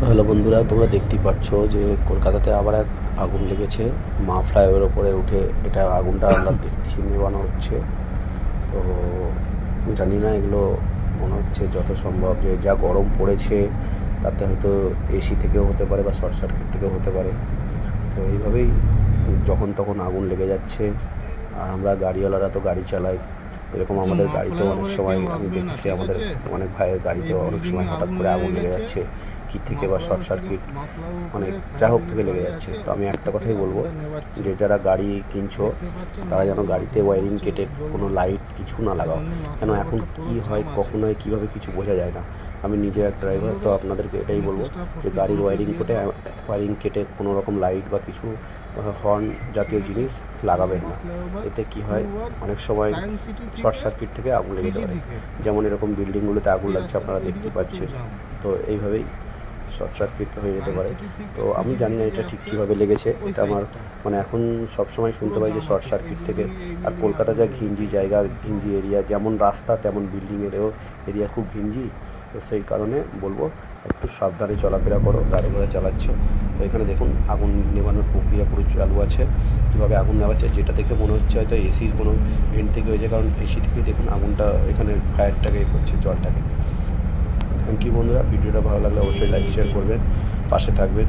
Hello বন্ধুরা, তোমরা দেখতেই পাচ্ছ যে কলকাতাতে আবার এক আগুন লেগেছে। মা ফ্লাইওভারের ওপরে উঠে এটা আগুনটা আমরা দেখছি নেভানো হচ্ছে। তো জানি না, এগুলো মনে হচ্ছে যত সম্ভব যে যা গরম পড়েছে তাতে হয়তো এসি থেকেও হতে পারে বা শর্ট সার্কিট থেকেও হতে পারে। তো এইভাবেই যখন তখন আগুন লেগে যাচ্ছে। আর আমরা গাড়িওয়ালারা তো গাড়ি চালাই, এরকম আমাদের গাড়িতেও অনেক সময় আমি দেখেছি, আমাদের অনেক ভাইয়ের গাড়িতেও অনেক সময় হঠাৎ করে আগুন লেগে যাচ্ছে, কী থেকে বা শর্ট সার্কিট অনেক যা হোক থেকে লেগে যাচ্ছে। তো আমি একটা কথাই বলবো যে যারা গাড়ি কিনছো তারা যেন গাড়িতে ওয়্যারিং কেটে কোনো লাইট কিছু না লাগাও, কেন এখন কি হয় কখন হয় কীভাবে কিছু বোঝা যায় না। আমি নিজে এক ড্রাইভার, তো আপনাদেরকে এটাই বলবো যে গাড়ির ওয়্যারিং কেটে কোনো রকম লাইট বা কিছু হর্ন জাতীয় জিনিস লাগাবেন না। এতে কি হয়, অনেক সময় শর্ট সার্কিট থেকে আগুন লেগে যেতে পারে। যেমন এরকম বিল্ডিংগুলোতে আগুন লাগছে আপনারা দেখতে পাচ্ছেন। তো এইভাবেই শর্ট সার্কিট হয়ে যেতে পারে। তো আমি জানি না এটা ঠিক কীভাবে লেগেছে, এটা আমার মানে এখন সবসময় শুনতে পাই যে শর্ট সার্কিট থেকে। আর কলকাতা যা ঘিঞ্জি জায়গা, ঘিঞ্জি এরিয়া, যেমন রাস্তা তেমন বিল্ডিংয়েরও এরিয়া খুব ঘিঞ্জি। তো সেই কারণে বলবো একটু সাবধানে চলাফেরা করো গাড়ি ঘোড়া চালাচ্ছ। তো এখানে দেখুন আগুন নেভানোর প্রক্রিয়া পুরো চালু আছে, কীভাবে আগুন নেভাচ্ছে, যেটা দেখে মনে হচ্ছে হয়তো এসির কোনো ভেন্ট থেকে হয়েছে, কারণ এসি থেকেই দেখুন আগুনটা এখানে ফায়ারটাকে করছে, জলটাকে। থ্যাংক ইউ বন্ধুরা, ভিডিওটা ভালো লাগলে অবশ্যই লাইক শেয়ার করবেন, পাশে থাকবেন।